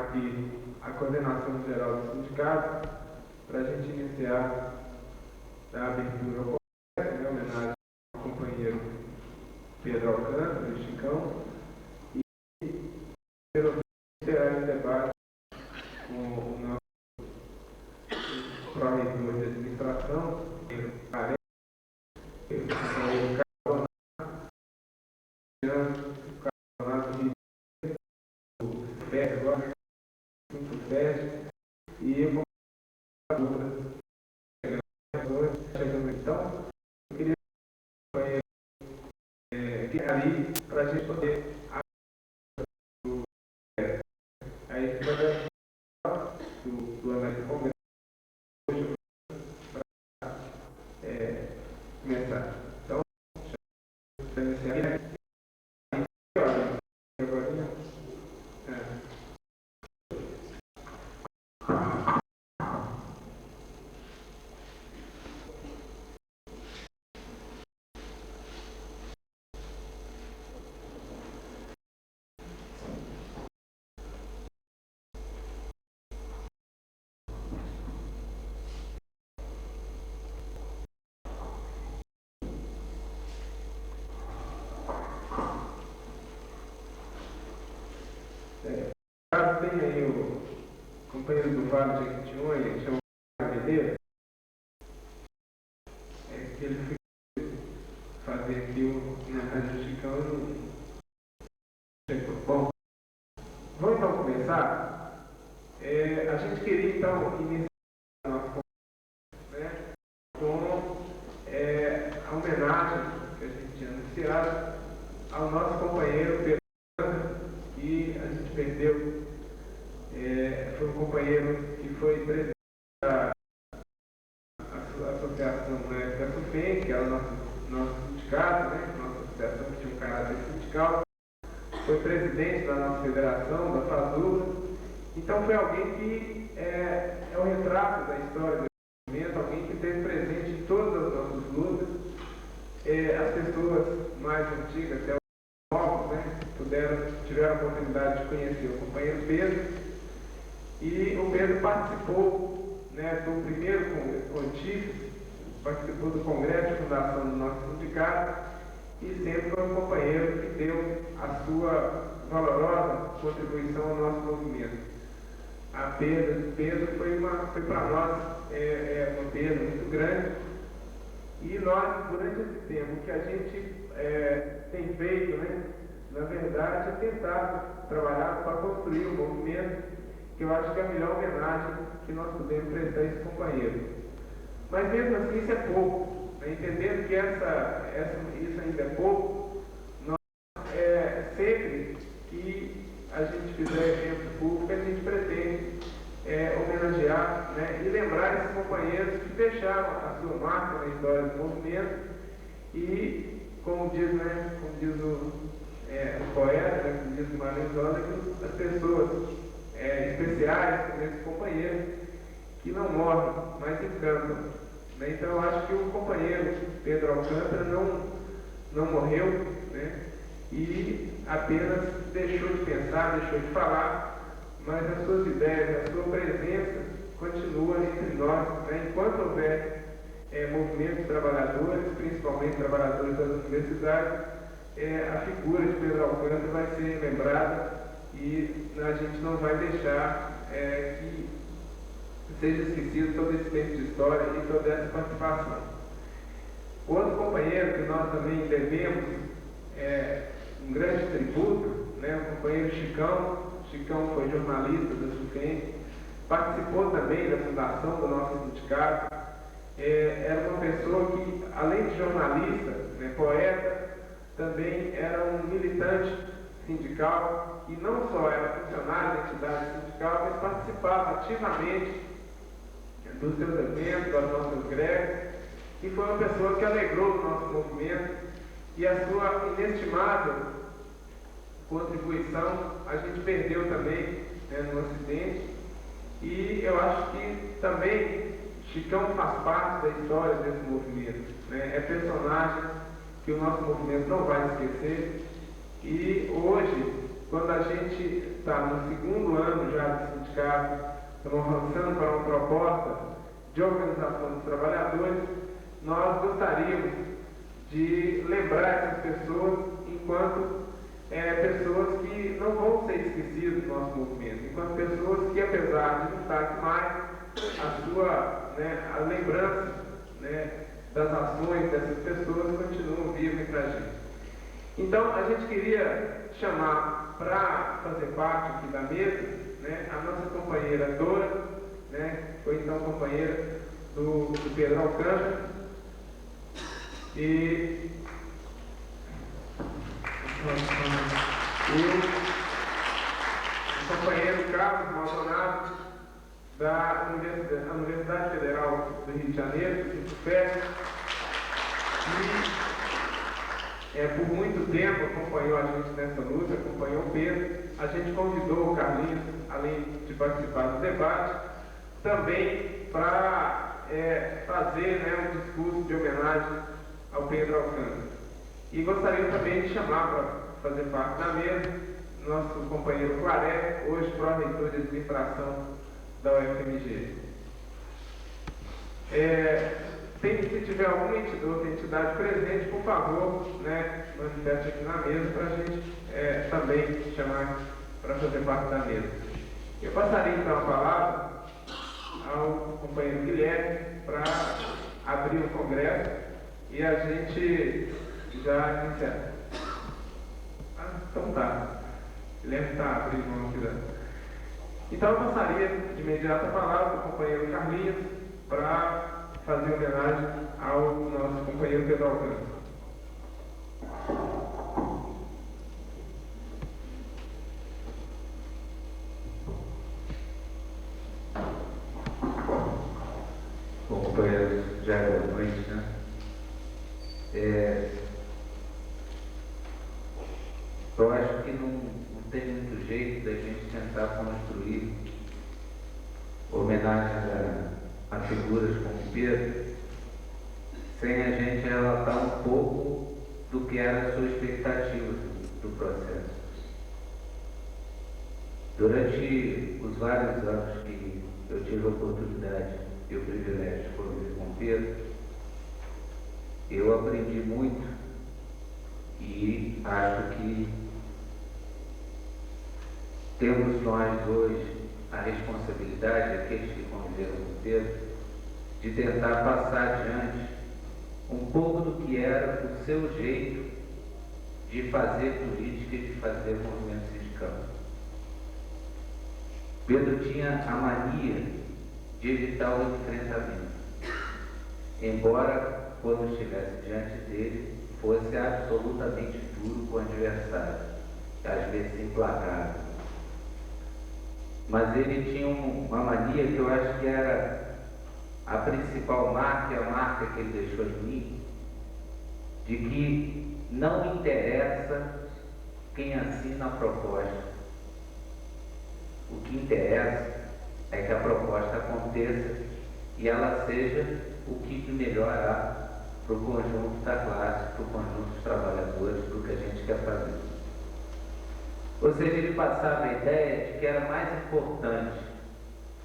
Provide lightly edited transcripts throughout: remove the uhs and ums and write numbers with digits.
aqui a coordenação geral do sindicato para a gente iniciar a abertura ao congresso, em homenagem ao companheiro Pedro Alcântara e Chicão, e terá esse debate com o nosso pró-reitor de administração, o e eu então, eu queria ali para a gente poder aí do análise do Congresso para começar. Então, já iniciar tem aí o companheiro do Vale de Jequitinhonha, que chama Cadeira, que ele foi fazer aqui na Rádio Chicão e não. Bom, vamos então começar. A gente queria então iniciar a nossa conversa, né, com a homenagem que a gente tinha anunciado ao nosso companheiro Pedro, que a gente perdeu. Foi um companheiro que foi presidente da associação da SUFEM, que era o nosso sindicato, né? Nossa associação que tinha um caráter sindical, foi presidente da nossa federação, da FASULA. Então foi alguém que é um retrato da história do movimento, alguém que esteve presente em todas as nossas lutas. As pessoas mais antigas, até os novos, né, tiveram a oportunidade de conhecer o companheiro Pedro. E o Pedro participou, né, do primeiro contífice, participou do congresso de fundação do nosso sindicato e sempre foi um companheiro que deu a sua valorosa contribuição ao nosso movimento. Pedro foi para nós uma perda muito grande, e nós, durante esse tempo, o que a gente tem feito, né, na verdade, é tentar trabalhar para construir um movimento que eu acho que é a melhor homenagem que nós podemos prestar a esse companheiro. Mas mesmo assim isso é pouco, né? Entendendo que isso ainda é pouco, nós sempre que a gente fizer evento público, a gente pretende homenagear, né, e lembrar esses companheiros que deixaram a sua marca na história do movimento e, como diz o poeta, né, como diz o Marlene, as pessoas especiais, como esse companheiro, que não morrem, mas encantam. Né? Então eu acho que o companheiro Pedro Alcântara não morreu, né? E apenas deixou de pensar, deixou de falar, mas as suas ideias, a sua presença continua entre nós, né? Enquanto houver movimentos de trabalhadores, principalmente trabalhadores das universidades, a figura de Pedro Alcântara vai ser lembrada e a gente não vai deixar que seja esquecido todo esse tempo de história e toda essa participação. Outro companheiro que nós também devemos um grande tributo, né, o companheiro Chicão. Chicão foi jornalista da SUFEM, participou também da fundação do nosso sindicato. Era uma pessoa que, além de jornalista, né, poeta, também era um militante sindical, e não só era funcionário da entidade sindical, mas participava ativamente dos seus eventos, das nossas greves, e foi uma pessoa que alegrou o nosso movimento, e a sua inestimável contribuição a gente perdeu também, né, no acidente. E eu acho que também Chicão faz parte da história desse movimento, né? É personagem que o nosso movimento não vai esquecer. E hoje quando a gente está no segundo ano já do sindicato, estamos avançando para uma proposta de organização dos trabalhadores, nós gostaríamos de lembrar essas pessoas enquanto pessoas que não vão ser esquecidas do nosso movimento, enquanto pessoas que, apesar de não estar aqui mais, a lembrança das ações dessas pessoas continuam vivas para a gente. Então, a gente queria chamar para fazer parte aqui da mesa a nossa companheira Dora, foi então companheira do Pedro Alcântara, e o companheiro Carlos Maldonado, da Universidade Federal do Rio de Janeiro, do CINTUFES, e por muito tempo acompanhou a gente nessa luta, acompanhou o Pedro. A gente convidou o Carlinhos, além de participar do debate, também para fazer um discurso de homenagem ao Pedro Alcântara. E gostaria também de chamar para fazer parte da mesa nosso companheiro Claré, hoje pró-reitor de administração da UFMG. Se tiver alguma outra entidade presente, por favor, manifeste aqui na mesa para a gente também chamar para fazer parte da mesa. Eu passaria então a palavra ao companheiro Guilherme para abrir o congresso e a gente já encerra. Então tá. Guilherme está abrindo mão aqui. Então eu passaria de imediato a palavra ao companheiro Carlinhos para fazer homenagem ao nosso companheiro Pedro Alcântara. Bom, companheiros, já é boa noite, né? Eu acho que não tem muito jeito da gente tentar construir homenagem a figuras como Pedro sem a gente relatar um pouco do que era a sua expectativa do processo. Durante os vários anos que eu tive a oportunidade e o privilégio de conviver com Pedro, eu aprendi muito e acho que temos nós hoje a responsabilidade, aqueles que conviveram com Pedro, de tentar passar adiante um pouco do que era o seu jeito de fazer política e de fazer movimento sindical. Pedro tinha a mania de evitar o enfrentamento, embora, quando estivesse diante dele, fosse absolutamente duro com o adversário, às vezes implacável. Mas ele tinha uma mania que eu acho que era a principal marca, a marca que ele deixou em mim, de que não interessa quem assina a proposta. O que interessa é que a proposta aconteça e ela seja o que melhor há para o conjunto da classe, para o conjunto dos trabalhadores, para o que a gente quer fazer. Ou seja, ele passava a ideia de que era mais importante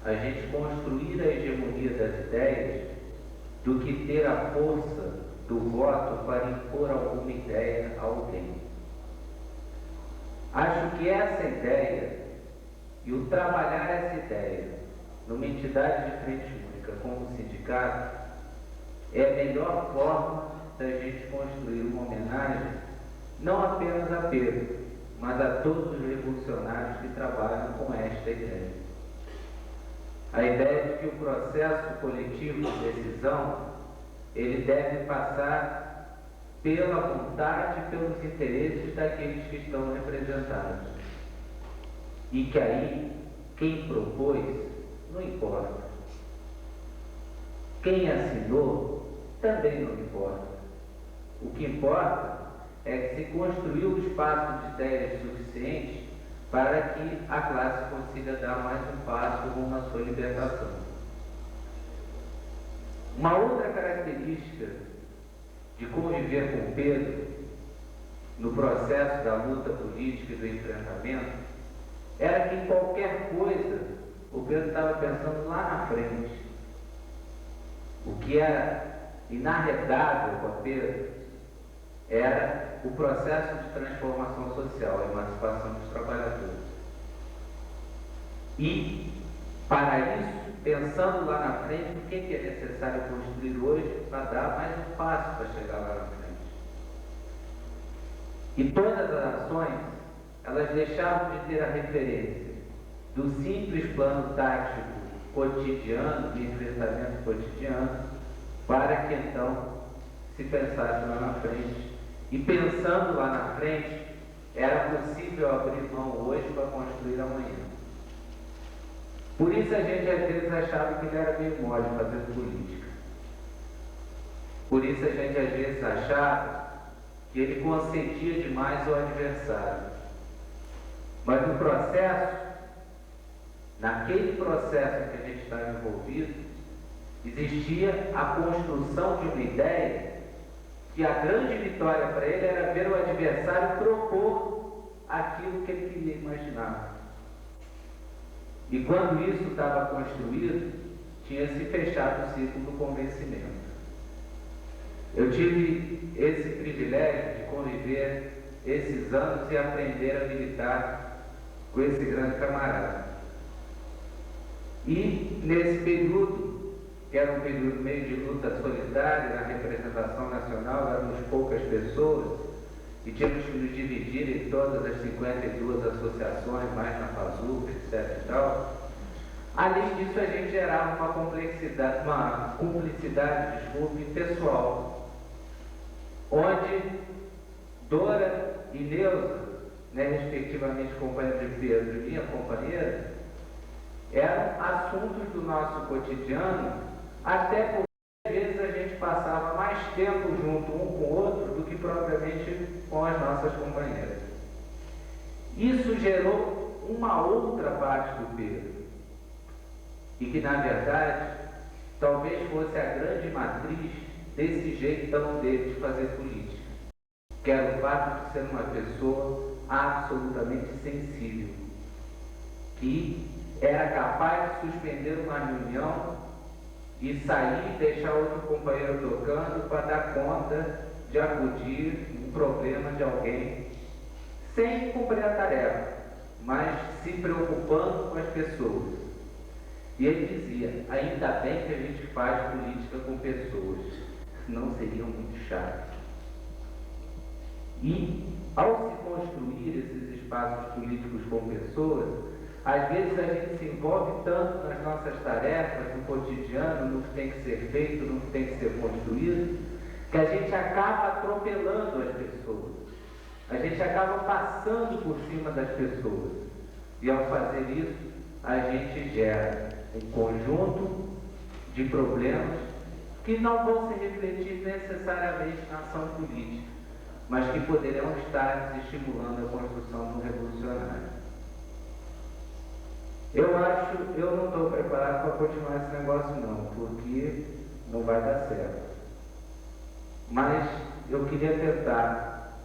a gente construir a hegemonia das ideias do que ter a força do voto para impor alguma ideia a alguém. Acho que essa ideia e o trabalhar essa ideia numa entidade de frente única como o sindicato é a melhor forma da gente construir uma homenagem não apenas a Pedro, mas a todos os revolucionários que trabalham com esta ideia. A ideia de que o processo coletivo de decisão ele deve passar pela vontade e pelos interesses daqueles que estão representados. E que aí, quem propôs, não importa. Quem assinou, também não importa. O que importa é que se construiu um espaço de ideias suficiente para que a classe consiga dar mais um passo rumo à sua libertação. Uma outra característica de conviver com Pedro no processo da luta política e do enfrentamento, era que em qualquer coisa o Pedro estava pensando lá na frente. O que era inarredável para Pedro era o processo de transformação social, a emancipação dos trabalhadores. E, para isso, pensando lá na frente, o que é necessário construir hoje para dar mais um passo para chegar lá na frente. E todas as ações, elas deixavam de ter a referência do simples plano tático cotidiano, de enfrentamento cotidiano, para que então se pensasse lá na frente. E pensando lá na frente, era possível abrir mão hoje para construir amanhã. Por isso a gente às vezes achava que ele era meio mole fazendo política. Por isso a gente às vezes achava que ele concedia demais ao adversário. Mas no processo, naquele processo que a gente estava envolvido, existia a construção de uma ideia que a grande vitória para ele era ver o adversário propor aquilo que ele queria imaginar. E quando isso estava construído, tinha se fechado o ciclo do convencimento. Eu tive esse privilégio de conviver esses anos e aprender a militar com esse grande camarada. E nesse período, que era um período meio de luta solidária, na representação nacional, éramos poucas pessoas, e tínhamos que nos dividir em todas as 52 associações, mais na FASUP, etc. e tal. Além disso, a gente gerava uma cumplicidade, pessoal, onde Dora e Neuza, respectivamente companheira de Pedro e minha companheira, eram assuntos do nosso cotidiano, até porque às vezes a gente passava mais tempo junto um com o outro do que propriamente com as nossas companheiras. Isso gerou uma outra parte do Pedro, e que na verdade talvez fosse a grande matriz desse jeitão dele de fazer política, que era o fato de ser uma pessoa absolutamente sensível, que era capaz de suspender uma reunião e sair e deixar outro companheiro tocando para dar conta de acudir um problema de alguém, sem cumprir a tarefa, mas se preocupando com as pessoas. E ele dizia, ainda bem que a gente faz política com pessoas, senão seria muito chato. E, ao se construir esses espaços políticos com pessoas, às vezes a gente se envolve tanto nas nossas tarefas, no cotidiano, no que tem que ser feito, no que tem que ser construído, que a gente acaba atropelando as pessoas. A gente acaba passando por cima das pessoas. E ao fazer isso, a gente gera um conjunto de problemas que não vão se refletir necessariamente na ação política, mas que poderão estar estimulando a construção do revolucionário. Eu não estou preparado para continuar esse negócio não, porque não vai dar certo. Mas eu queria tentar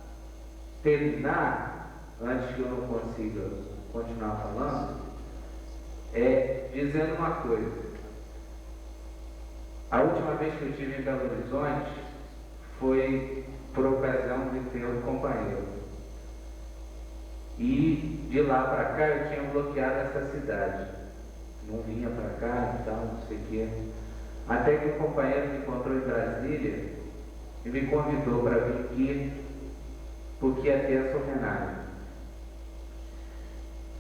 terminar, antes que eu não consiga continuar falando, dizendo uma coisa. A última vez que eu estive em Belo Horizonte foi por ocasião do enterro do companheiro. E de lá para cá eu tinha bloqueado essa cidade. Não vinha para cá e tal, não sei o quê. Até que um companheiro me encontrou em Brasília e me convidou para vir aqui, porque ia ter essa homenagem.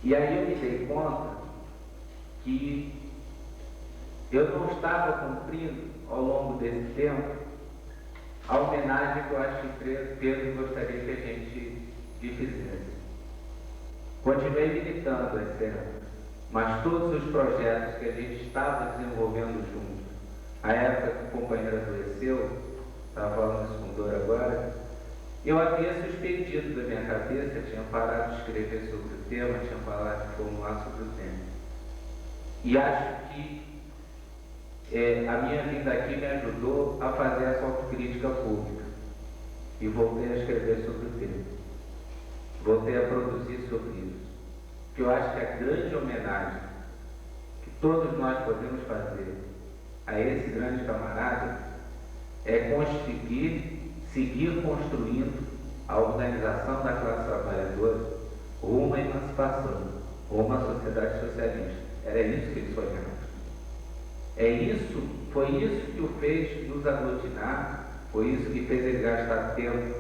E aí eu me dei conta que eu não estava cumprindo, ao longo desse tempo, a homenagem que eu acho que Pedro gostaria que a gente lhe fizesse. Continuei militando esse ano, mas todos os projetos que a gente estava desenvolvendo juntos, a época que o companheiro adoeceu, estava falando isso com dor agora, eu havia suspendido da minha cabeça, tinha parado de escrever sobre o tema, tinha parado de formular sobre o tema. E acho que a minha vinda aqui me ajudou a fazer essa autocrítica pública. E voltei a escrever sobre o tema. voltei a produzir sobre isso. Que eu acho que a grande homenagem que todos nós podemos fazer a esse grande camarada é conseguir seguir construindo a organização da classe trabalhadora rumo à emancipação, rumo à sociedade socialista. Era isso que ele sonhava. Foi isso que o fez nos aglutinar, foi isso que fez ele gastar tempo,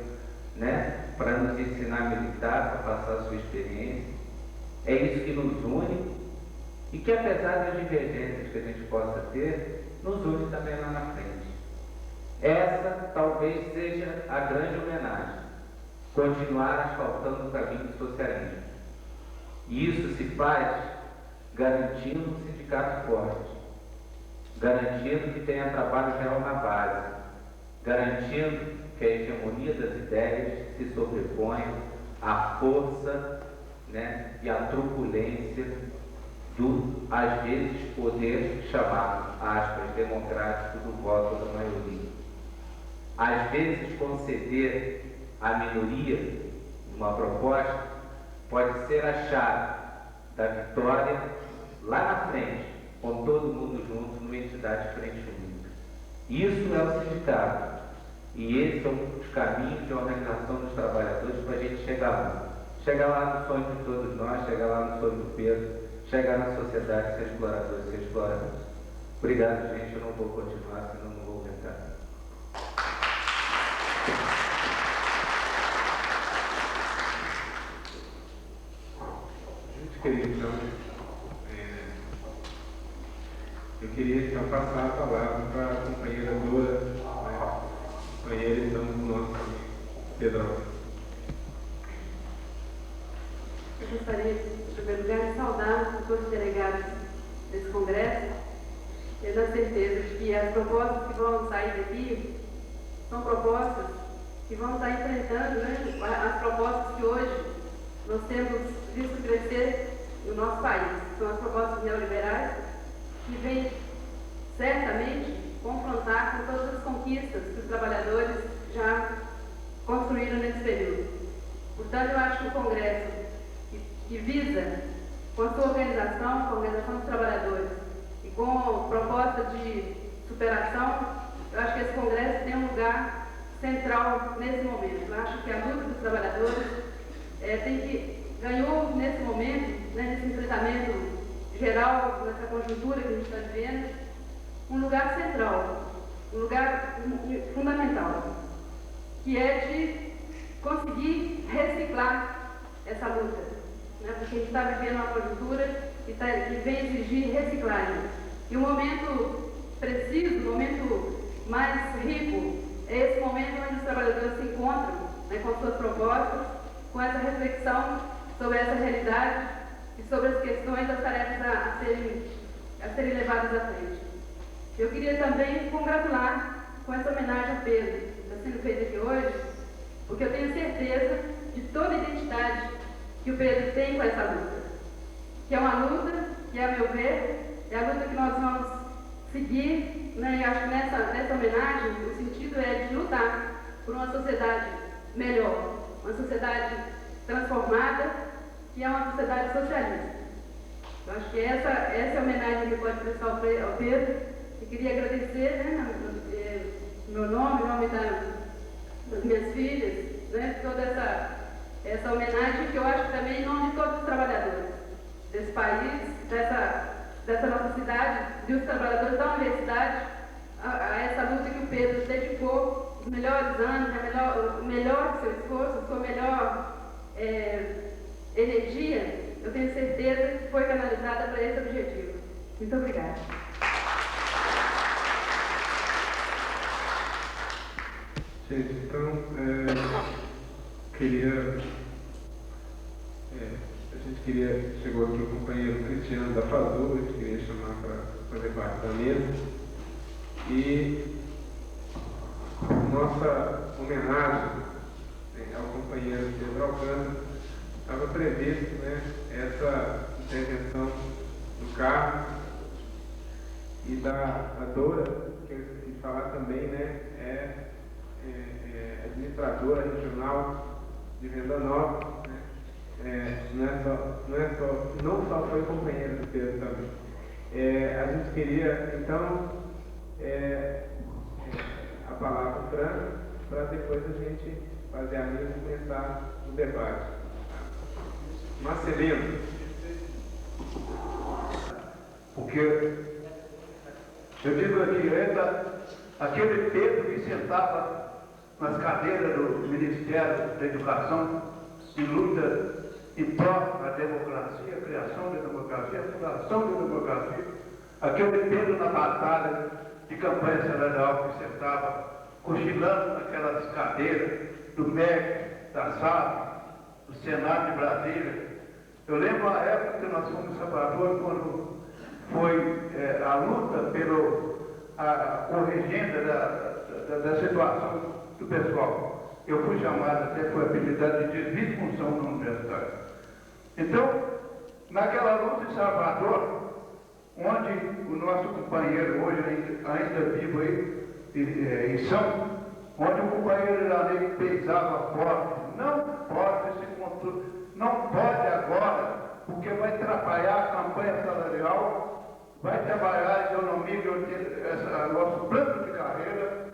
né, para nos ensinar a militar, para passar a sua experiência. É isso que nos une e que, apesar das divergências que a gente possa ter, nos une também lá na frente. Essa talvez seja a grande homenagem, continuar asfaltando o caminho do socialismo. E isso se faz garantindo um sindicato forte, garantindo que tenha trabalho real na base, garantindo que a hegemonia das ideias se sobrepõe à força, né, e à truculência do, às vezes, poder chamado, aspas, democrático do voto da maioria. Às vezes, conceder à minoria uma proposta pode ser a chave da vitória lá na frente, com todo mundo junto numa entidade frente única. Isso é o sindicato. E esses são os caminhos de organização dos trabalhadores para a gente chegar lá. Chegar lá no sonho de todos nós, chegar lá no sonho do Pedro, chegar na sociedade sem exploradores, sem exploradores. Obrigado, gente. Eu não vou continuar, senão não vou aguentar. Eu queria então passar a palavra para a companheira Dora, né? Companheira então do nosso amigo Pedrão. Eu gostaria, em primeiro lugar, de saudar todos os delegados desse congresso, tendo a certeza de que as propostas que vão sair daqui são propostas que vão estar enfrentando, né, as propostas que hoje nós temos visto crescer no nosso país. São as propostas neoliberais que vêm certamente confrontar com todas as conquistas que os trabalhadores já construíram nesse período. Portanto, eu acho que o Congresso que visa, com a sua organização, com a organização dos trabalhadores e com proposta de superação, eu acho que esse Congresso tem um lugar central nesse momento. Eu acho que a luta dos trabalhadores ganhou nesse momento, né, nesse enfrentamento geral, nessa conjuntura que a gente está vivendo, um lugar central, um lugar fundamental, que é de conseguir reciclar essa luta, né, porque a gente está vivendo uma conjuntura que vem exigir reciclagem. E o momento preciso, o momento mais rico, é esse momento onde os trabalhadores se encontram, né, com suas propostas, com essa reflexão sobre essa realidade e sobre as questões, as tarefas a serem levadas à frente. Eu queria também congratular com essa homenagem a Pedro, que está sendo feita aqui hoje, porque eu tenho certeza de toda a identidade que o Pedro tem com essa luta, que é uma luta que, a meu ver, é a luta que nós vamos seguir, né? E acho que nessa homenagem o sentido é de lutar por uma sociedade melhor, uma sociedade transformada, que é uma sociedade socialista. Eu acho que essa é a homenagem que pode prestar ao Pedro. E queria agradecer, né, meu nome, em nome das minhas filhas, né, toda essa homenagem, que eu acho que também em nome de todos os trabalhadores desse país, dessa nossa cidade, dos trabalhadores da universidade, a essa luta que o Pedro dedicou os melhores anos, o melhor do seu esforço, a sua melhor energia. Eu tenho certeza que foi canalizada para esse objetivo. Muito obrigada. Gente, então, a gente queria, chegou aqui o companheiro Cristiano da FASU, a gente queria chamar para fazer parte da mesa. E nossa homenagem, ao companheiro Pedro Alcântara, estava previsto, né, essa intervenção do Carlos e da Dora, que eu esqueci de falar também, né, administradora regional de Venda Nova, né, não só foi companheiro do Pedro também. A gente queria, então, a palavra para depois a gente fazer a mesa e começar o debate. Marcelino. Porque eu digo aqui, aquele Pedro que sentava nas cadeiras do Ministério da Educação em luta em prol da democracia, a criação da democracia, a fundação da democracia, aquele Pedro na batalha de campanha salarial que sentava cochilando naquelas cadeiras do MEC, da SAP, do Senado de Brasília. Eu lembro a época que nós fomos em Salvador, quando foi a luta pela corrigenda da situação do pessoal. Eu fui chamado, até foi apelidado de desvio de função na universidade. Então, naquela luta em Salvador, onde o nosso companheiro, hoje ainda vivo aí, em São, onde o companheiro Iranei pesava forte, não pode agora, porque vai atrapalhar a campanha salarial, vai trabalhar a economia, nosso plano de carreira,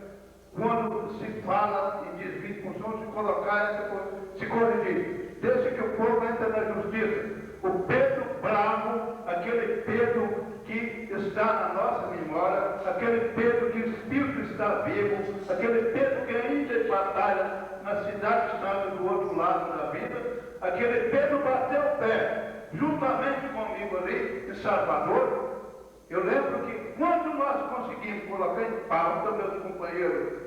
quando se fala em desvio de função, se colocar, se corrigir. Desde que o povo entra na justiça. O Pedro bravo, aquele Pedro que está na nossa memória, aquele Pedro que o Espírito está vivo, aquele Pedro que ainda batalha na cidade santa do outro lado da vida, aquele Pedro bateu o pé, juntamente comigo ali em Salvador. Eu lembro que quando nós conseguimos colocar em pauta, meus companheiros,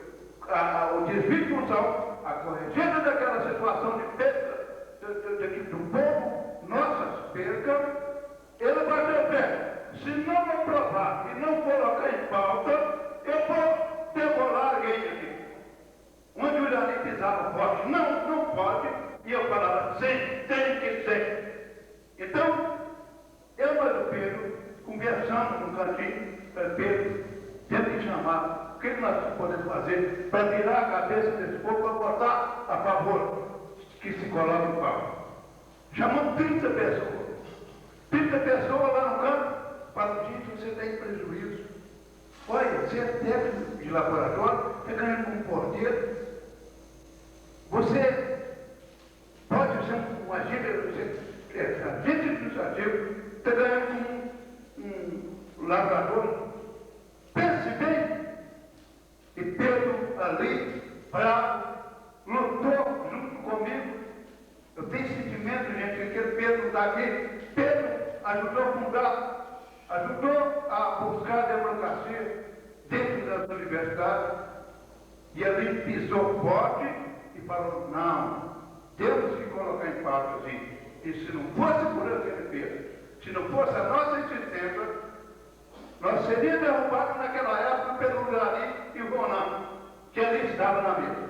o desvio de função, a corrigida daquela situação de perda do povo, nossas percas, ele bateu o pé. Se não aprovar e não colocar em pauta, eu vou demorar alguém aqui. Onde o Irani pisava forte, não pode, e eu falava, sim, tem que ser. Então, eu e o Pedro, conversando no cantinho, Pedro, tenta que chamar, o que nós podemos fazer para virar a cabeça desse povo, para votar a favor que se coloque em pauta. Chamamos 30 pessoas. 30 pessoas lá no canto, falam, gente, você tem prejuízo. Olha, você é técnico de laboratório, está ganhando como porteiro. Você pode ser um agente administrativo, está ganhando como um laboratório. Pense bem. E Pedro ali, bravo, lutou junto comigo. Eu tenho sentimento, gente, que aquele Pedro está aqui. Pedro ajudou a fundar, ajudou a buscar a democracia dentro das universidades. E ali pisou forte e falou, não, temos que colocar em pauta assim. E se não fosse por aquele Pedro, se não fosse a nossa existência, nós seríamos derrubados naquela época pelo Irani e o Ronan, que ali estava na mesa.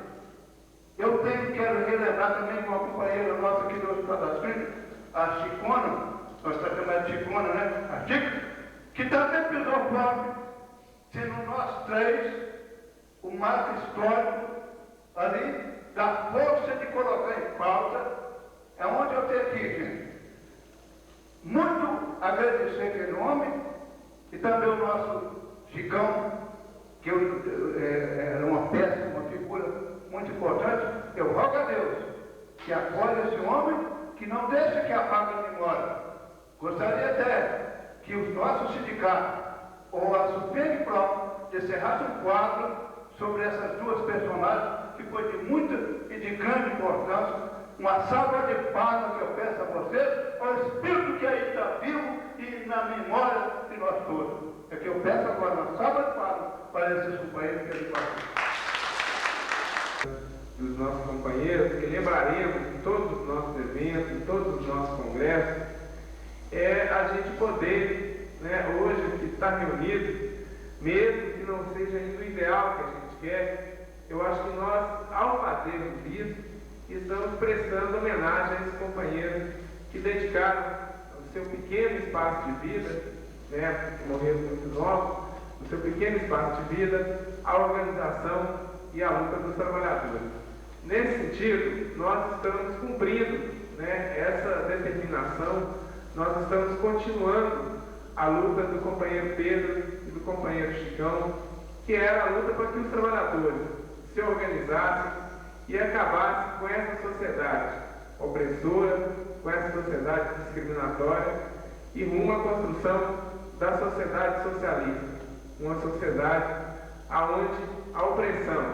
Eu quero relembrar também com uma companheira nossa aqui do Hospital das Clínicas, a Chicona, nós estamos chamando de Chicona, né? A Chica, que também pisou forte, sendo nós três o marco histórico ali da força de colocar em pauta, é onde eu tenho aqui, gente. Muito agradecer aquele homem e também o nosso Chicão, que era uma peça, uma figura muito importante. Eu rogo a Deus que acolha esse homem, que não deixe que apague a memória. Gostaria até que os nossos sindicatos ou a Superipro encerrassem um quadro sobre essas duas personagens, que foi de muita e de grande importância. Uma salva de palmas que eu peço a vocês, ao Espírito que aí está vivo e na memória de nós todos. É que eu peço agora uma salva de palmas para esses companheiros que ele passou. Dos nossos companheiros, que lembraremos em todos os nossos eventos, em todos os nossos congressos, é a gente poder, hoje que está reunido, mesmo que não seja ainda o ideal que a gente quer, eu acho que nós, ao fazermos isso, estamos prestando homenagem a esses companheiros que dedicaram o seu pequeno espaço de vida, que morreram muito novos, o seu pequeno espaço de vida à organização e à luta dos trabalhadores. Nesse sentido, nós estamos cumprindo né, essa determinação, nós estamos continuando a luta do companheiro Pedro e do companheiro Chicão, que era a luta para que os trabalhadores se organizassem e acabassem com essa sociedade opressora, com essa sociedade discriminatória e rumo à construção da sociedade socialista, uma sociedade onde a opressão,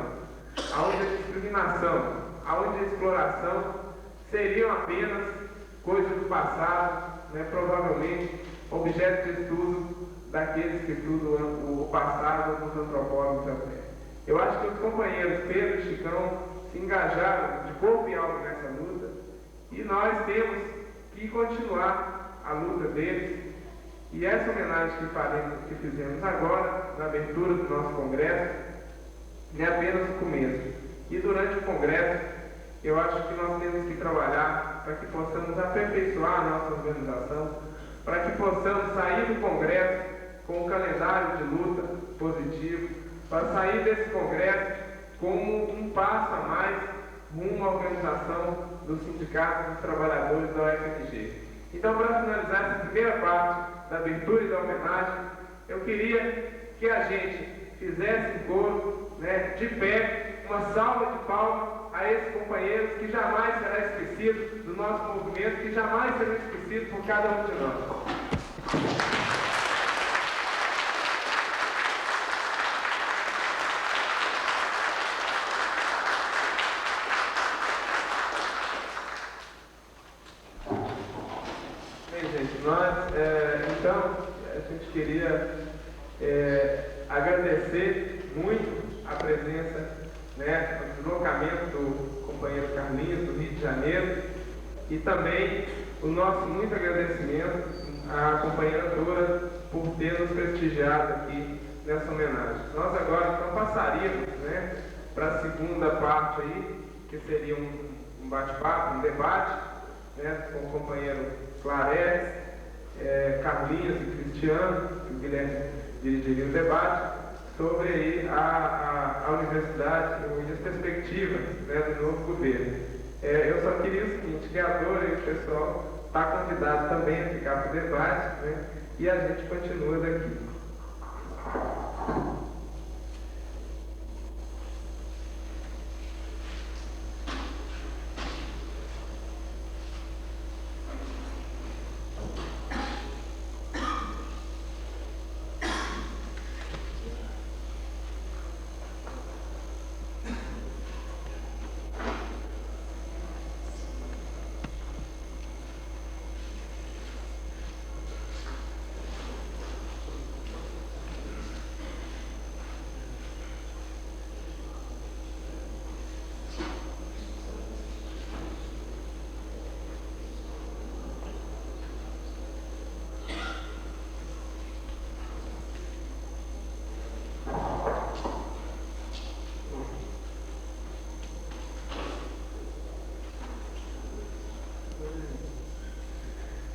onde a discriminação, onde a exploração seriam apenas coisas do passado, né, provavelmente objeto de estudo daqueles que estudam o passado dos antropólogos até. Eu acho que os companheiros Pedro e Chicão se engajaram de corpo e alma nessa luta e nós temos que continuar a luta deles. E essa homenagem que fizemos agora, na abertura do nosso congresso, é apenas o começo. E durante o congresso, eu acho que nós temos que trabalhar para que possamos aperfeiçoar a nossa organização, para que possamos sair do congresso com um calendário de luta positivo, para sair desse congresso com um passo a mais rumo à organização do Sindicato dos Trabalhadores da UFMG. Então, para finalizar essa primeira parte da abertura e da homenagem, eu queria que a gente fizesse em coro, né, de pé, uma salva de palmas a esses companheiros que jamais será esquecido do nosso movimento, que jamais serão esquecidos por cada um de nós. Então, a gente queria agradecer muito a presença, né, o deslocamento do companheiro Carlinhos, do Rio de Janeiro, e também o nosso muito agradecimento à companheira Dora por ter nos prestigiado aqui nessa homenagem. Nós agora então passaríamos, né, para a segunda parte aí, que seria um bate-papo, um debate, né, com o companheiro Clares, Carlinhos e Cristiano, que o Guilherme dirigiria o debate, sobre aí a universidade e as perspectivas, né, do novo governo. Eu só queria o seguinte, que a Dora e o pessoal está convidado também a ficar para o debate, né, e a gente continua daqui.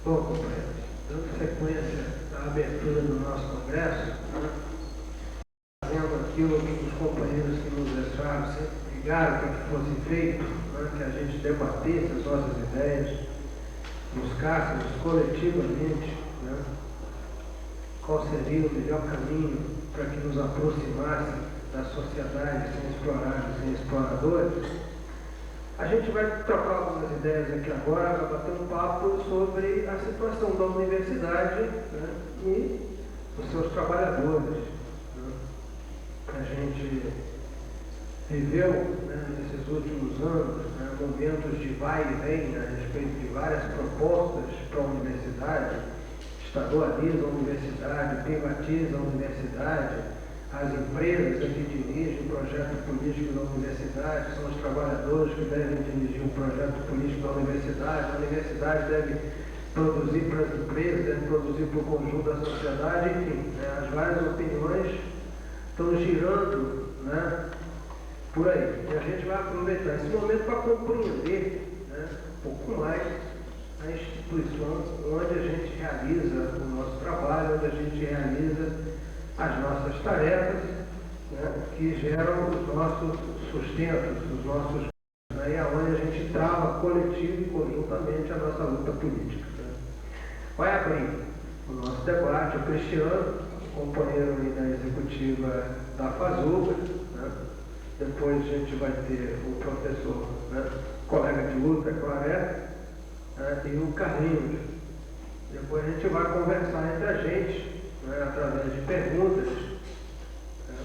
Bom, companheiros, dando sequência à abertura do nosso congresso, fazendo aquilo que os companheiros que nos deixaram sempre brigaram para que fosse feito, que a gente debatesse as nossas ideias, buscássemos coletivamente, né, qual seria o melhor caminho para que nos aproximasse da sociedade sem explorados, sem exploradores. A gente vai trocar algumas ideias aqui agora, para bater um papo sobre a situação da universidade, né, e dos seus trabalhadores. Né. A gente viveu, né, nesses últimos anos, né, momentos de vai e vem, né, a respeito de várias propostas para a universidade, estadualiza a universidade, privatiza a universidade. As empresas que dirigem o projeto político da universidade são os trabalhadores que devem dirigir o projeto político da universidade. A universidade deve produzir para as empresas, deve produzir para o conjunto da sociedade, enfim, né, as várias opiniões estão girando, né, por aí. E a gente vai aproveitar esse momento para compreender, né, um pouco mais a instituição onde a gente realiza o nosso trabalho, onde a gente realiza as nossas tarefas, né, que geram os nossos sustentos, os nossos, né, e aonde a gente trava coletivamente motive conjuntamente a nossa luta política. Né? Vai abrir o nosso debate o Cristiano, companheiro ali da executiva da FASUBRA, né? Depois a gente vai ter o professor, né? Colega de luta, Claré, né? E o Carlinhos. Depois a gente vai conversar entre a gente, né? Através de perguntas, né?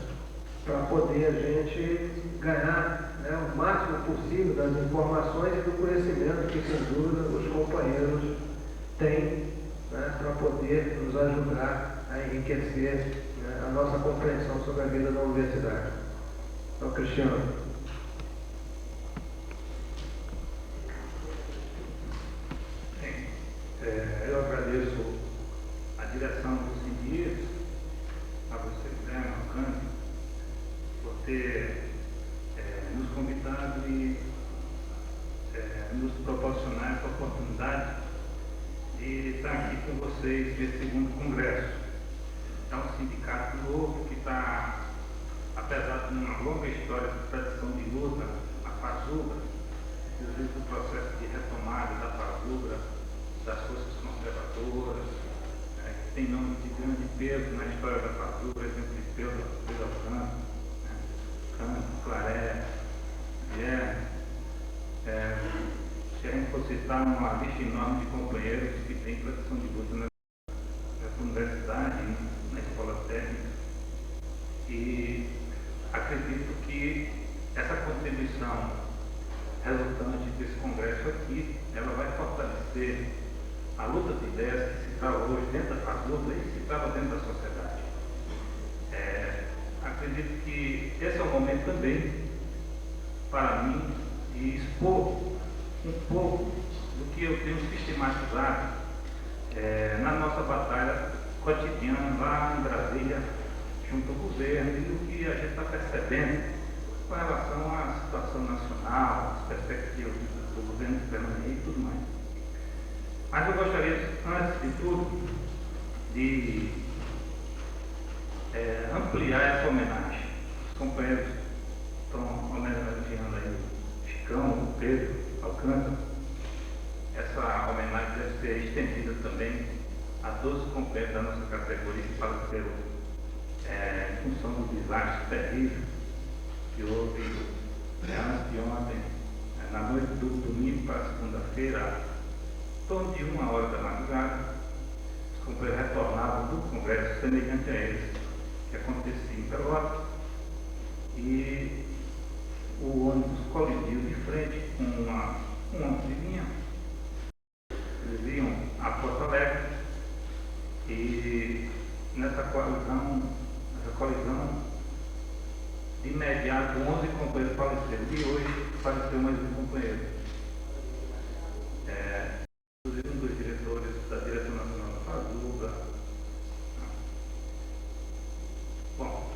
Para poder a gente ganhar, né? O máximo possível das informações e do conhecimento que, sem dúvida, os companheiros têm, né? Para poder nos ajudar a enriquecer, né? A nossa compreensão sobre a vida da universidade. Então, Cristiano. Bem, eu agradeço a direção do CIDIS, a você, Guilherme Alcântara, por ter nos convidado e nos proporcionar essa oportunidade de estar aqui com vocês nesse segundo congresso. É um sindicato novo que está, apesar de uma longa história de tradição de luta, a FASUBRA, inclusive o processo de retomada da FASUBRA, das forças conservadoras, que tem nome de grande peso na história da FASUBRA, exemplo de Pedro Alcântara, Canto, Claré, Guilherme. Se a gente for citar uma lista enorme de companheiros que têm tradição de luta nessa universidade, na escola técnica, e acredito que essa contribuição resultante desse congresso aqui, ela vai fortalecer a luta de ideias que se trava hoje dentro da FASUBRA e se trava dentro da sociedade. Acredito que esse é o momento também para mim de expor um pouco do que eu tenho sistematizado na nossa batalha cotidiana lá em Brasília, junto ao governo, e do que a gente está percebendo com relação à situação nacional, às perspectivas do governo de Fernando Henrique e tudo mais. Mas eu gostaria, antes de tudo, de ampliar essa homenagem. Os companheiros estão homenageando aí o Chicão, o Pedro Alcântara. Essa homenagem deve ser estendida também a todos os companheiros da nossa categoria que faleceram em função do desastre terrível que houve antes de ontem, na noite do domingo para a segunda-feira, em torno de 1h da madrugada. Os companheiros retornavam do congresso semelhante a esse que acontecia em Pelotas, e o ônibus colidiu de frente com um ônibus de linha. Eles iam a Porto Alegre, e nessa colisão, de imediato 11 companheiros faleceram, e hoje faleceu mais um companheiro. Inclusive um dos diretores da Direção Nacional da FASUBRA. Bom,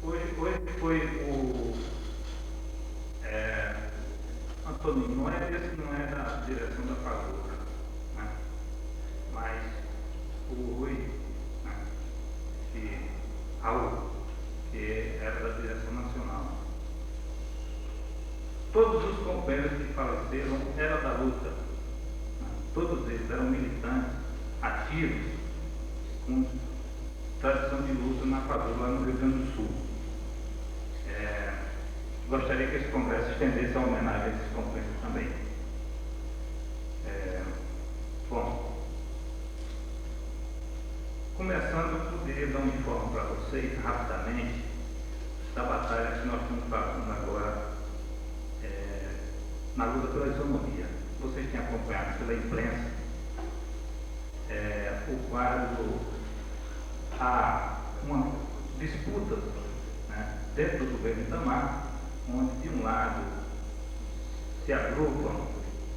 hoje foi o Antônio, esse não é da direção da FASUBRA, né? Mas o Rui, né? Raul, que era da direção nacional. Todos os companheiros que faleceram eram da luta, né? Todos eles eram militantes, ativos, com tradição de luta na FASUBRA lá no Rio Grande do Sul. Gostaria que esse congresso estendesse a homenagem a esses companheiros também. Bom, começando, eu poderia dar um informe para vocês, rapidamente, da batalha que nós estamos fazendo agora na luta pela isonomia. Vocês têm acompanhado pela imprensa o quadro, há uma disputa, né, dentro do governo Itamar, onde de um lado se agrupam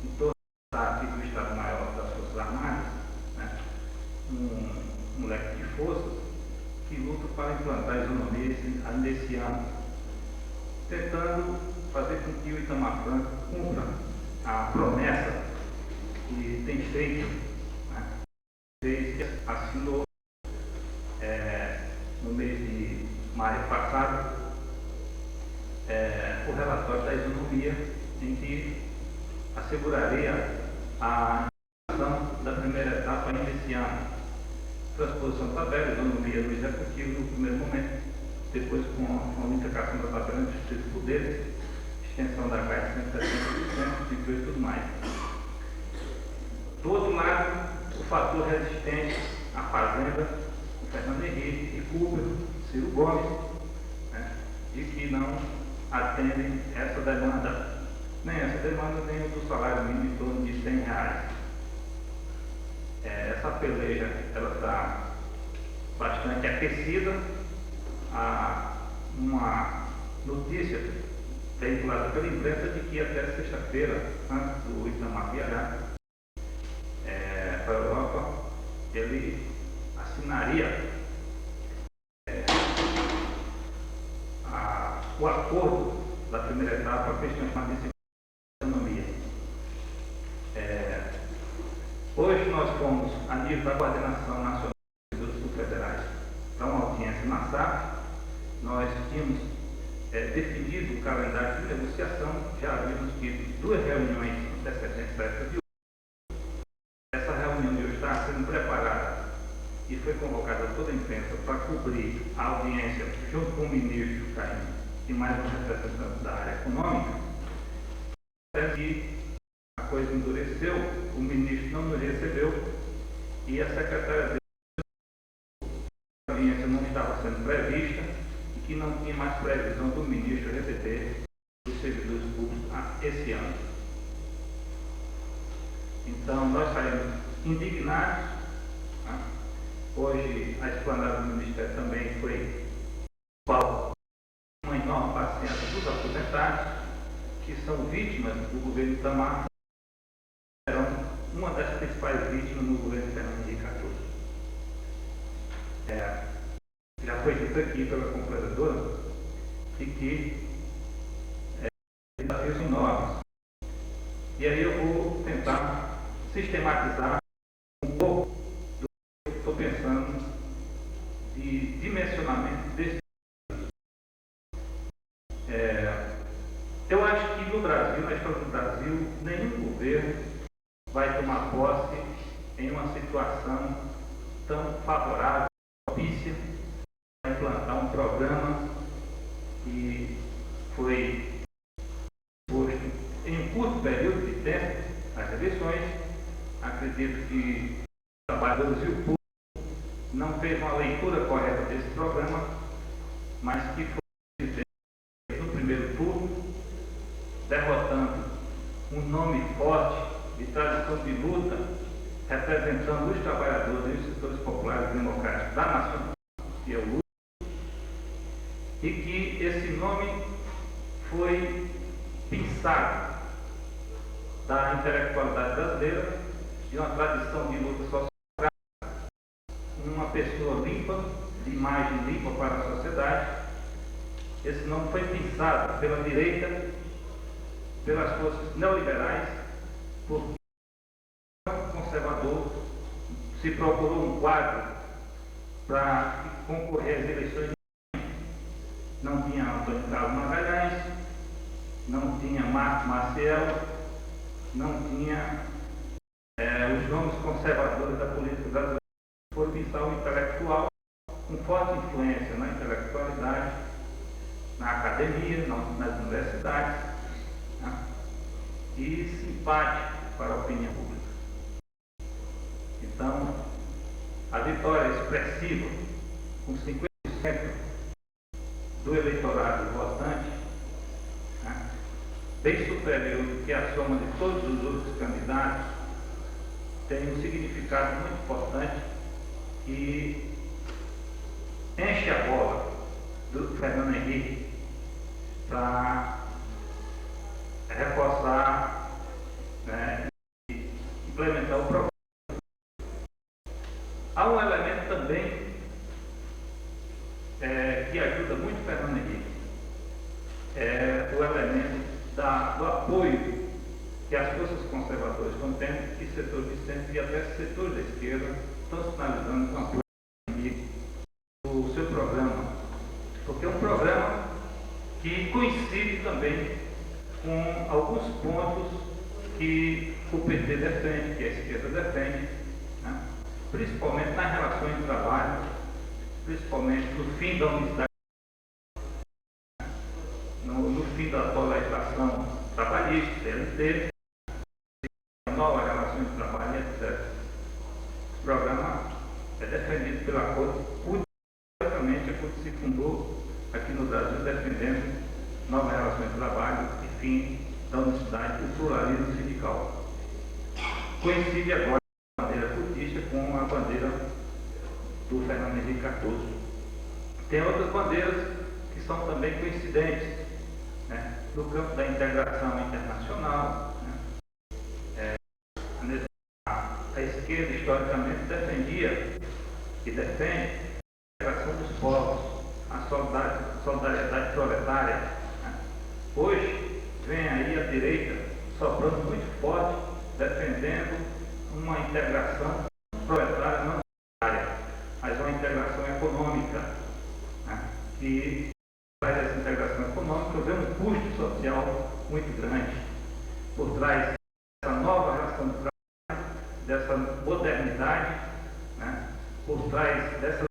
em torno do Estado-Maior das Forças Armadas, né, um leque de forças que lutam para implantar a isonomia ainda esse ano, tentando fazer com que o Itamar Franco cumpra a promessa que tem feito, né, desde que assinou no mês de maio passado o relatório da isonomia em que asseguraria a implementação da primeira etapa ainda esse ano. Transposição da tabela, isonomia do executivo no primeiro momento, depois com a unificação da tabela de distritos poderes, extensão da carga de 170%, e tudo mais. Do outro lado, o fator resistente à fazenda, o Fernando Henrique e Cooper, Ciro Gomes, né, de que não atendem essa demanda, nem essa demanda, nem o do salário mínimo em torno de R$100. Essa peleja está bastante aquecida. Há uma notícia veiculada pela imprensa de que até sexta-feira, antes do Itamar viajar para a Europa, ele assinaria o acordo da primeira etapa para questões de economia. Hoje nós fomos, a nível da Coordenação Nacional dos Institutos Federais, para uma audiência na SAF. Nós tínhamos definido o calendário de negociação, já havíamos tido 2 reuniões antecedentes para essa de hoje. Essa reunião de hoje está sendo preparada e foi convocada toda a imprensa para cobrir a audiência junto com o ministro Caim e mais um representante da área econômica. E a coisa endureceu, o ministro não nos recebeu e a secretária da audiência não estava sendo prevista e que não tinha mais previsão do ministro receber os servidores públicos esse ano. Então nós saímos indignados. Né? Hoje a esplanada do Ministério também foi palco uma enorme paciência dos aposentados, que são vítimas do governo Itamar, eram uma das principais vítimas no governo Fernando Henrique Cardoso. Já foi dito aqui pela compradora de que desafios enormes. E aí eu vou tentar sistematizar um pouco do que eu estou pensando de dimensionamento desse. Eu acho que no Brasil, na história do Brasil, nenhum governo vai tomar posse em uma situação tão favorável, propícia, para implantar um programa que foi posto em um curto período de tempo, as eleições. Acredito que os trabalhadores e o público não fez uma leitura correta desse programa, mas que foi no primeiro turno, derrotando um nome forte de tradição de luta, representando os trabalhadores e os setores populares e democráticos da nação, que é o Lula, e que esse nome foi pinçado da intelectualidade brasileira, de uma tradição de luta social, uma pessoa limpa, de imagem limpa para a sociedade. Esse nome foi pinçado pela direita, pelas forças neoliberais, porque o conservador se procurou um quadro para concorrer às eleições. Não tinha Antônio Carlos Magalhães, não tinha Marco Maciel, não tinha os nomes conservadores da política brasileira. Foram pensar um intelectual com forte influência na intelectualidade, na academia, nas universidades, né? E simpático para a opinião pública. Então, a vitória expressiva, com 50% do eleitorado votante, né, bem superior do que a soma de todos os outros candidatos, tem um significado muito importante e enche a bola do Fernando Henrique para reforçar, né, e implementar o programa. Há um elemento também que ajuda muito o Fernando Henrique, é o elemento do apoio que as forças conservadoras estão tendo e setores de centro e até setores da esquerda estão sinalizando com apoio do seu programa, porque é um programa que coincide também com alguns que o PT defende, que a esquerda defende, né? Principalmente nas relações de trabalho, principalmente no fim da unicidade, no fim da atual legislação trabalhista, CLT, novas relações de trabalho, etc. O programa é defendido pela CUT, exatamente a CUT se fundou aqui no Brasil defendendo novas relações de trabalho e fim da unicidade e do pluralismo sindical. Coincide agora a bandeira cutista com a bandeira do Fernando Henrique Cardoso. Tem outras bandeiras que são também coincidentes, né? No campo da integração internacional, né? A esquerda historicamente defendia e defende a integração dos povos, a solidariedade proletária, né? Hoje vem aí a direita soprando muito forte, defendendo uma integração proletária não solidária, mas uma integração econômica, né? Que faz essa integração econômica vê um custo social muito grande por trás dessa nova relação de trabalho, dessa modernidade, né? Por trás dessa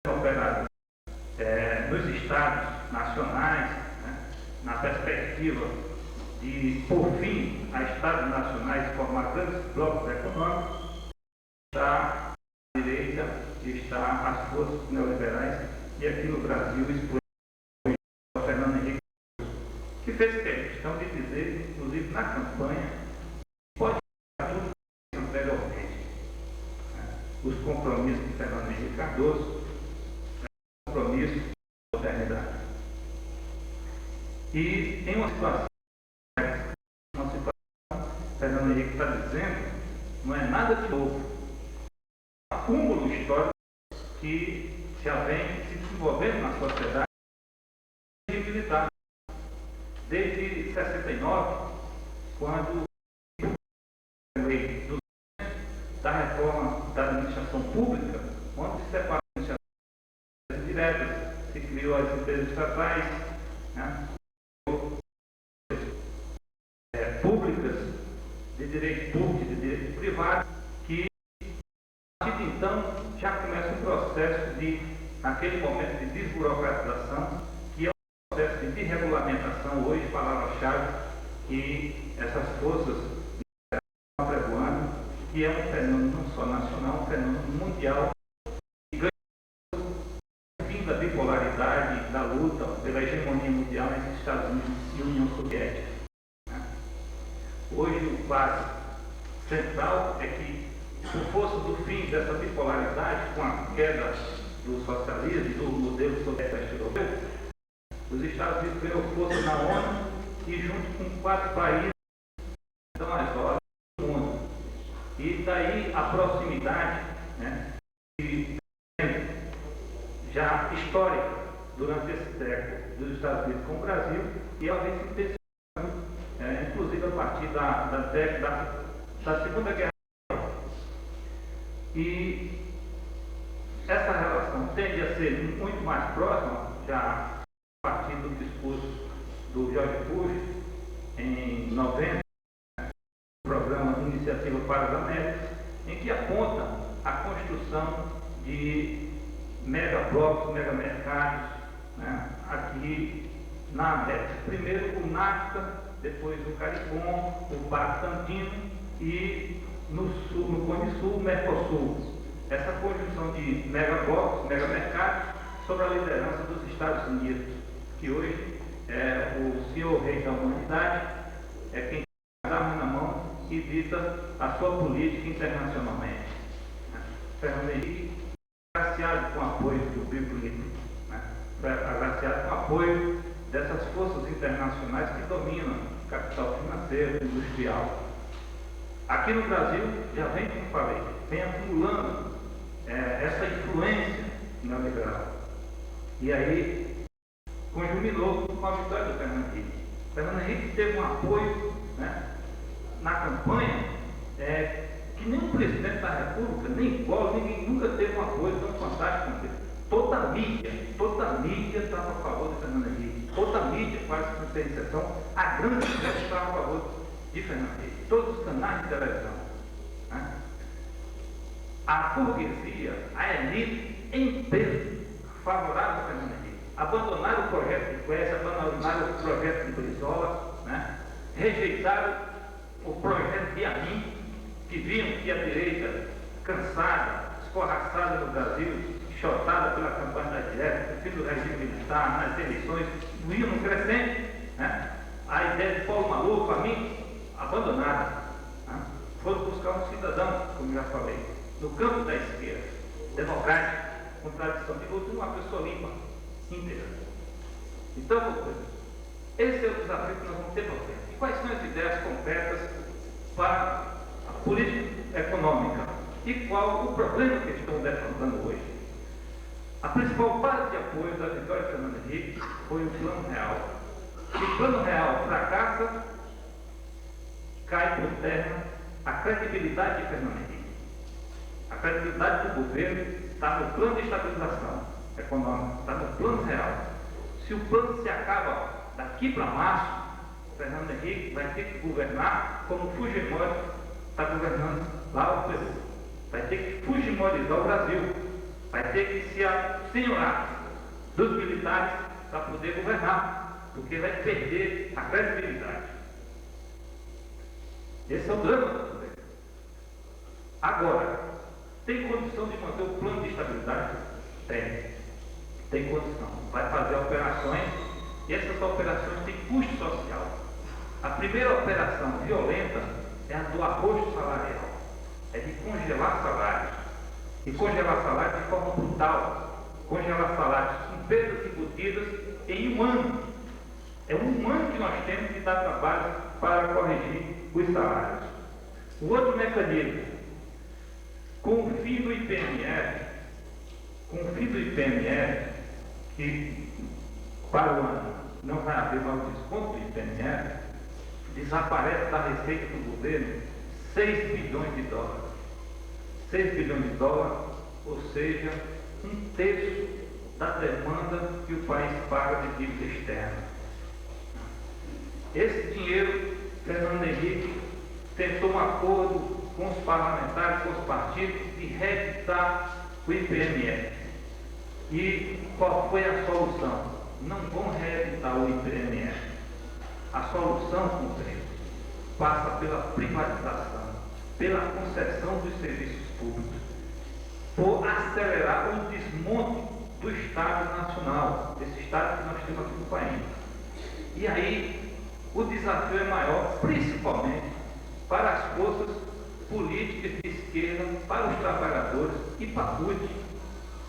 operada nos estados nacionais, né? Na perspectiva de, por fim, a estados nacionais formar grandes blocos econômicos, está a direita e está as forças neoliberais, e aqui no Brasil explodiu o Fernando Henrique Cardoso, que fez questão de dizer, inclusive na campanha, pode fazer tudo anteriormente. Os compromissos de Fernando Henrique Cardoso, compromisso de modernidade. E em uma situação, Fernando Henrique está dizendo, não é nada de novo. É um acúmulo histórico que já vem se desenvolvendo na sociedade militar. Desde 69, quando a lei da reforma da administração pública, onde se separou as administrações diretas, se criou as empresas estatais, né? Públicas, de direito público, de direito privado, que a partir de então já começa um processo de, naquele momento de desburocratização, que é um processo de desregulamentação, hoje, palavra-chave, que essas forças estão apregoando, que é um fenômeno não só nacional, um fenômeno mundial, que ganha o fim da bipolaridade, da luta pela hegemonia mundial entre Estados Unidos e União Soviética. Hoje o quadro central é que, por força do fim dessa bipolaridade, com a queda do socialismo, do modelo soviético europeu, os Estados Unidos ganham força na ONU e, junto com 4 países, são mais fortes do mundo. E daí a proximidade, né, já histórica durante esse século dos Estados Unidos com o Brasil, e ela vem se intensificando, inclusive a partir da Segunda Guerra Mundial. E essa relação tende a ser muito mais próxima, já a partir do discurso do George Bush, em 90, o programa Iniciativa para as Américas, em que aponta a construção de megablocos, megamercados, né, aqui na América. Primeiro o NAFTA, depois o CARICOM, o Pacto Andino e no Cone Sul, o Mercosul. Essa conjunção de megablocos, megamercados, sob a liderança dos Estados Unidos, que hoje é o senhor rei da humanidade, é quem dá a arma na mão e dita a sua política internacionalmente. Fernando Henrique, agraciado com o apoio do Bill Clinton, agraciado com o apoio dessas forças internacionais que dominam o capital financeiro, industrial. Aqui no Brasil, já vem, como falei, vem acumulando essa influência neoliberal. E aí, conjuminou com a vitória do Fernando Henrique. O Fernando Henrique teve um apoio, né, na campanha que nem o presidente da República, nem Collor, ninguém nunca teve um apoio tão fantástico como ele. Toda a mídia estava a favor de Fernando Henrique. Toda a mídia, quase sem exceção, a grande mídia estava a favor de Fernando Henrique. todos os canais de televisão. Né? A burguesia, a elite, em peso, favorável a Fernando Henrique, abandonaram o projeto de Quércia, abandonaram o projeto de Brizola, né? Rejeitaram o projeto de Amin, que viam que a direita, cansada, escorraçada no Brasil, enxotada pela campanha da direita, pelo fim do regime militar, nas eleições, vinham no crescente, né? A ideia de Paulo Maluf, Amin, abandonada. Né? Foram buscar um cidadão, como já falei, no campo da esquerda, democrático, com tradição de luta, uma pessoa limpa, íntegra. Então, esse é o desafio que nós vamos ter para frente. E quais são as ideias concretas para a política econômica? E qual o problema que estamos defrontando hoje? A principal base de apoio da vitória de Fernando Henrique foi o Plano Real. Se o Plano Real fracassa, cai por terra a credibilidade de Fernando Henrique. A credibilidade do governo está no plano de estabilização econômica, está no Plano Real. Se o plano se acaba daqui para março, Fernando Henrique vai ter que governar como o Fujimori está governando lá o Peru. Vai ter que fujimorizar o Brasil. Vai ter que se assenhorar dos militares para poder governar, porque vai perder a credibilidade. Esse é o drama do governo. Agora, tem condição de manter o plano de estabilidade? Tem condição. Vai fazer operações e essas operações têm custo social. A primeira operação violenta é a do arrocho salarial. É de congelar salários. E congelar salários de forma brutal. Congelar salários com perdas embutidas em um ano. É um ano que nós temos que dar trabalho para corrigir os salários. O outro mecanismo, com o fim do IPMF, que para o ano não vai haver mais desconto do IPMF, desaparece da receita do governo 6 bilhões de dólares. 6 bilhões de dólares, ou seja, 1/3 da demanda que o país paga de dívida externa. Esse dinheiro, Fernando Henrique tentou um acordo com os parlamentares, com os partidos, de reeditar o IPMF. E qual foi a solução? Não vão reeditar o IPMF. A solução, companheiro, passa pela privatização, pela concessão dos serviços públicos, por acelerar o desmonte do Estado Nacional, desse Estado que nós temos aqui no país. E aí, o desafio é maior, principalmente para as forças políticas de esquerda, para os trabalhadores e para a CUT.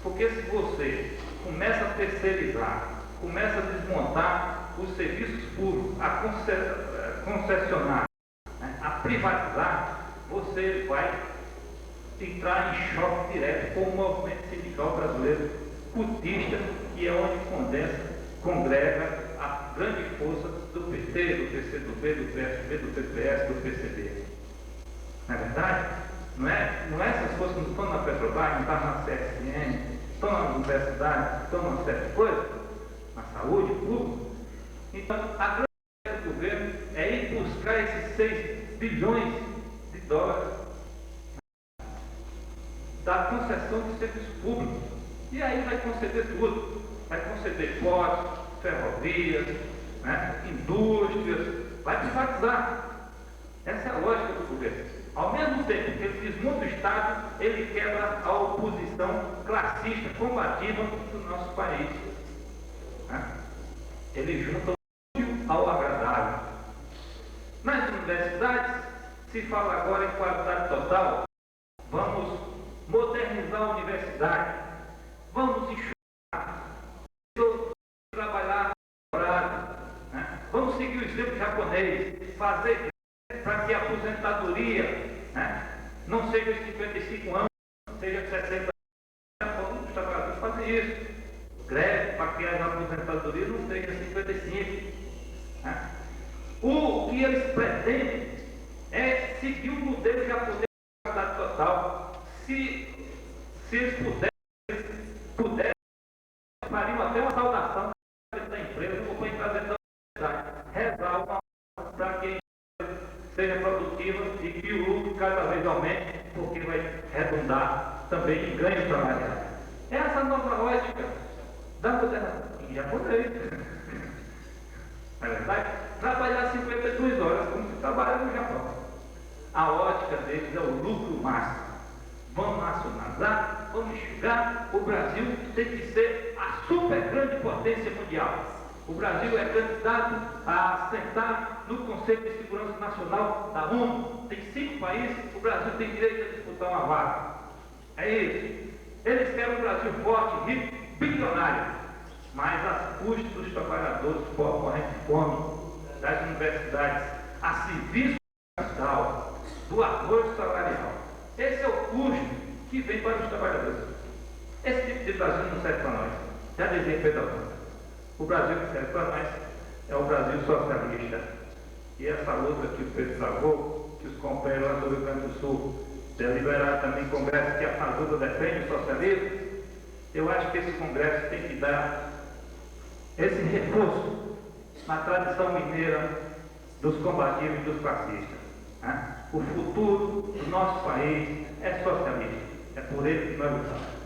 Porque se você começa a terceirizar, começa a desmontar os serviços públicos, a concessionar, né, a privatizar, você vai entrar em choque direto com o movimento sindical brasileiro cutista, que é onde congrega a grande força do PT, do PCdoB, do PSB, do PPS, do PCB. Não é verdade? Não é essas forças que não estão na Petrobras, não estão na CSN, estão na universidade, estão na certa coisa, na saúde pública. Então, a grande ideia do governo é ir buscar esses 6 bilhões de dólares da concessão de serviços públicos. E aí vai conceder tudo. Vai conceder portos, ferrovias, né, indústrias, vai privatizar. Essa é a lógica do governo. Ao mesmo tempo que ele desmonta o Estado, ele quebra a oposição classista, combativa do nosso país. Né? Ele junta o útil ao agradável. Nas universidades, se fala agora em qualidade total. Vamos modernizar a universidade. Vamos enxugar. Trabalhar horário. Né? Vamos seguir o exemplo japonês. Fazer para que a aposentadoria, né, não seja 55 anos, seja 60 anos. Os trabalhadores fazem isso. Greve para que a aposentadoria não seja 55. Né? O que eles pretendem é seguir o modelo japonês de qualidade total. Se eles puderem, fariam até uma saudação da empresa, não vou trazer tanta verdade. Rezar uma para que seja produtiva e que o lucro cada vez aumente, porque vai redundar também em ganho salarial. Essa nova ótica da moderação em japonês, na verdade, trabalhar 52 horas como se trabalha no Japão. A ótica deles é o lucro máximo. Vamos nacionalizar, vamos enxugar. O Brasil tem que ser a super grande potência mundial. O Brasil é candidato a sentar no Conselho de Segurança Nacional da ONU. Tem 5 países, o Brasil tem direito a disputar uma vaga. É isso. Eles querem um Brasil forte, rico, bilionário, mas às custas dos trabalhadores pobres morrendo de fome, das universidades, a serviço capital, do apoio salarial. Esse é o custo que vem para os trabalhadores. Esse tipo de Brasil não serve para nós. Já dizia Pedro Alcântara. O Brasil que serve para nós é o Brasil socialista. E essa luta que o Pedro travou, que os companheiros lá do Rio Grande do Sul deliberaram também em Congresso que a Fazuda defende o socialismo, eu acho que esse Congresso tem que dar esse reforço na tradição mineira dos combativos e dos fascistas. Né? O futuro do nosso país é socialista. É por ele que nós lutamos.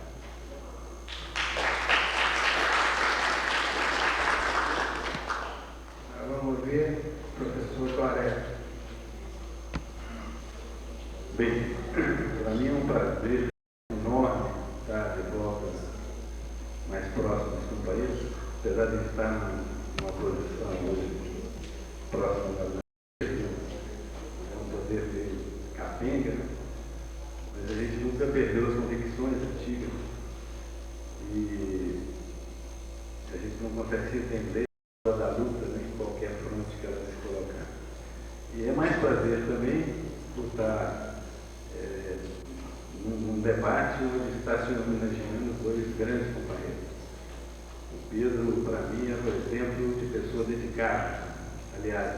Vamos ver, professor Claré. Bem, para mim é um prazer enorme estar de volta mais próximo dos companheiros, apesar de estar numa posição hoje próxima da não poder ser capenga, mas a gente nunca perdeu as convicções antigas e a gente não consegue se entender da luta, né, em qualquer fronte que ela se colocar. E é mais prazer também por estar num debate onde está se homenageando 2 grandes companheiros. O Pedro, para mim, é um exemplo de pessoa dedicada. Aliás,